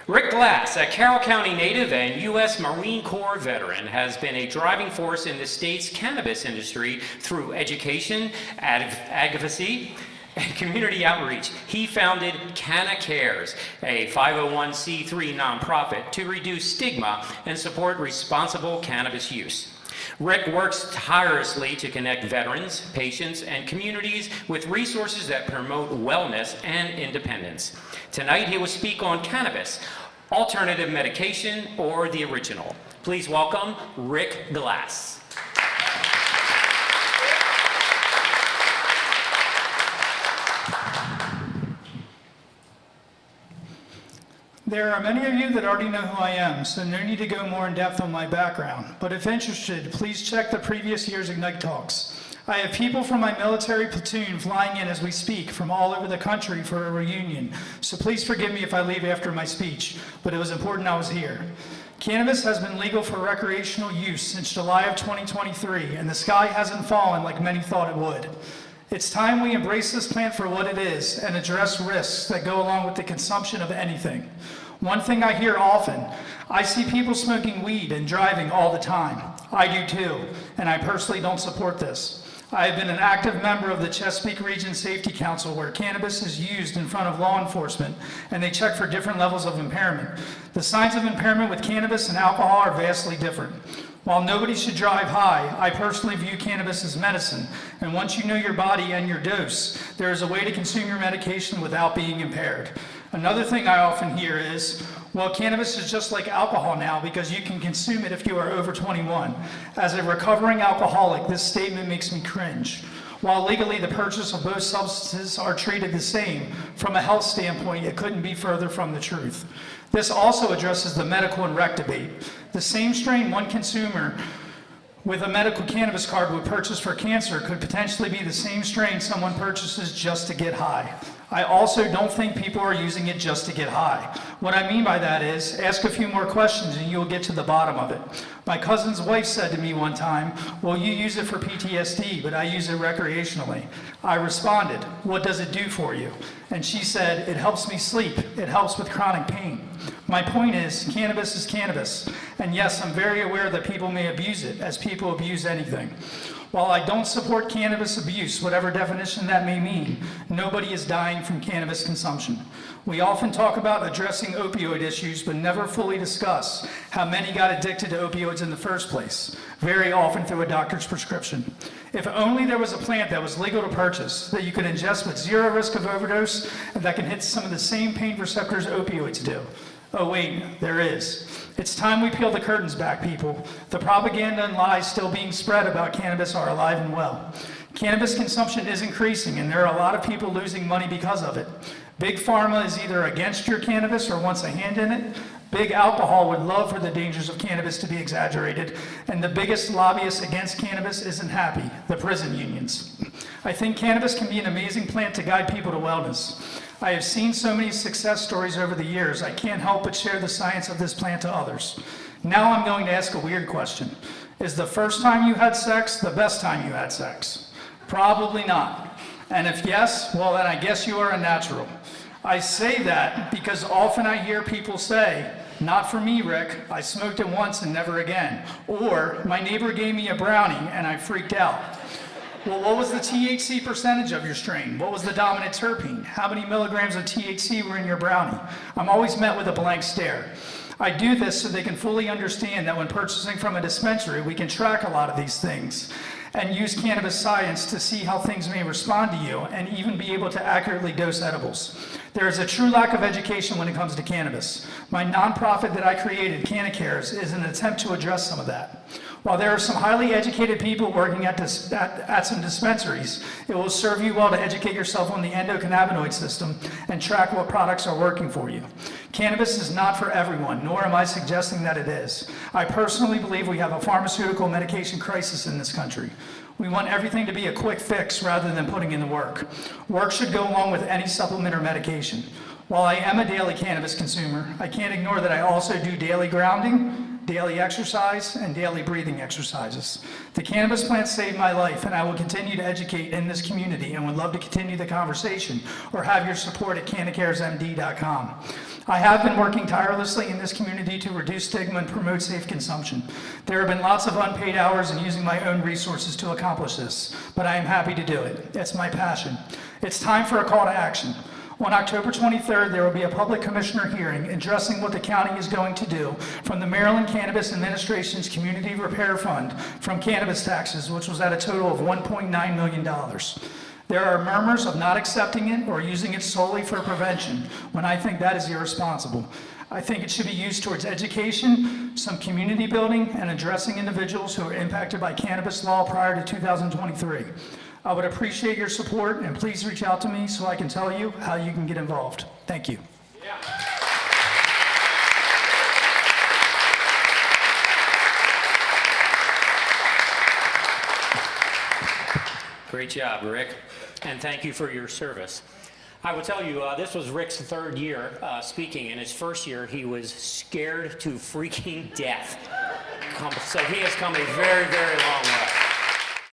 Rick Glass, a Carroll County native and U.S. Marine Corps veteran, has been a driving force in the state's cannabis industry through education, advocacy, and community outreach. He founded Canna Cares, a 501c3 nonprofit, to reduce stigma and support responsible cannabis use. Rick works tirelessly to connect veterans, patients, and communities with resources that promote wellness and independence. Tonight, he will speak on cannabis, alternative medication, or the original. Please welcome Rick Glass. There are many of you that already know who I am, so no need to go more in depth on my background. But if interested, please check the previous year's Ignite Talks. I have people from my military platoon flying in as we speak from all over the country for a reunion, so please forgive me if I leave after my speech, but it was important I was here. Cannabis has been legal for recreational use since July of 2023, and the sky hasn't fallen like many thought it would. It's time we embrace this plant for what it is and address risks that go along with the consumption of anything. One thing I hear often, I see people smoking weed and driving all the time. I do too, and I personally don't support this. I have been an active member of the Chesapeake Region Safety Council, where cannabis is used in front of law enforcement and they check for different levels of impairment. The signs of impairment with cannabis and alcohol are vastly different. While nobody should drive high, I personally view cannabis as medicine, and once you know your body and your dose, there is a way to consume your medication without being impaired. Another thing I often hear is, well, cannabis is just like alcohol now because you can consume it if you are over 21. As a recovering alcoholic, this statement makes me cringe. While legally the purchase of both substances are treated the same, from a health standpoint, it couldn't be further from the truth. This also addresses the medical and rec debate. The same strain one consumer with a medical cannabis card would purchase for cancer could potentially be the same strain someone purchases just to get high. I also don't think people are using it just to get high. What I mean by that is, ask a few more questions and you'll get to the bottom of it. My cousin's wife said to me one time, well, you use it for PTSD, but I use it recreationally. I responded, what does it do for you? And she said, it helps me sleep. It helps with chronic pain. My point is, cannabis is cannabis. And yes, I'm very aware that people may abuse it, as people abuse anything. While I don't support cannabis abuse, whatever definition that may mean, nobody is dying from cannabis consumption. We often talk about addressing opioid issues, but never fully discuss how many got addicted to opioids in the first place, very often through a doctor's prescription. If only there was a plant that was legal to purchase, that you could ingest with zero risk of overdose, and that can hit some of the same pain receptors opioids do. Oh wait, there is. It's time we peel the curtains back, people. The propaganda and lies still being spread about cannabis are alive and well. Cannabis consumption is increasing, and there are a lot of people losing money because of it. Big Pharma is either against your cannabis or wants a hand in it. Big Alcohol would love for the dangers of cannabis to be exaggerated, and the biggest lobbyist against cannabis isn't happy, the prison unions. I think cannabis can be an amazing plant to guide people to wellness. I have seen so many success stories over the years, I can't help but share the science of this plant to others. Now I'm going to ask a weird question. Is the first time you had sex the best time you had sex? Probably not. And if yes, well then I guess you are a natural. I say that because often I hear people say, not for me, Rick, I smoked it once and never again. Or, my neighbor gave me a brownie and I freaked out. Well, what was the THC percentage of your strain? What was the dominant terpene? How many milligrams of THC were in your brownie? I'm always met with a blank stare. I do this so they can fully understand that when purchasing from a dispensary, we can track a lot of these things and use cannabis science to see how things may respond to you and even be able to accurately dose edibles. There is a true lack of education when it comes to cannabis. My nonprofit that I created, Canna Cares, is an attempt to address some of that. While there are some highly educated people working at some dispensaries, it will serve you well to educate yourself on the endocannabinoid system and track what products are working for you. Cannabis is not for everyone, nor am I suggesting that it is. I personally believe we have a pharmaceutical medication crisis in this country. We want everything to be a quick fix rather than putting in the work. Work should go along with any supplement or medication. While I am a daily cannabis consumer, I can't ignore that I also do daily grounding, daily exercise, and daily breathing exercises. The cannabis plant saved my life, and I will continue to educate in this community and would love to continue the conversation or have your support at cannacaresmd.com. I have been working tirelessly in this community to reduce stigma and promote safe consumption. There have been lots of unpaid hours and using my own resources to accomplish this, but I am happy to do it. It's my passion. It's time for a call to action. On October 23rd, there will be a public commissioner hearing addressing what the county is going to do from the Maryland Cannabis Administration's Community Repair Fund from cannabis taxes, which was at a total of $1.9 million. There are murmurs of not accepting it or using it solely for prevention, when I think that is irresponsible. I think it should be used towards education, some community building, and addressing individuals who are impacted by cannabis law prior to 2023. I would appreciate your support, and please reach out to me so I can tell you how you can get involved. Thank you. Great job, Rick, and thank you for your service. I will tell you, this was Rick's third year speaking. In his first year, he was scared to freaking death. So he has come a very, very long way.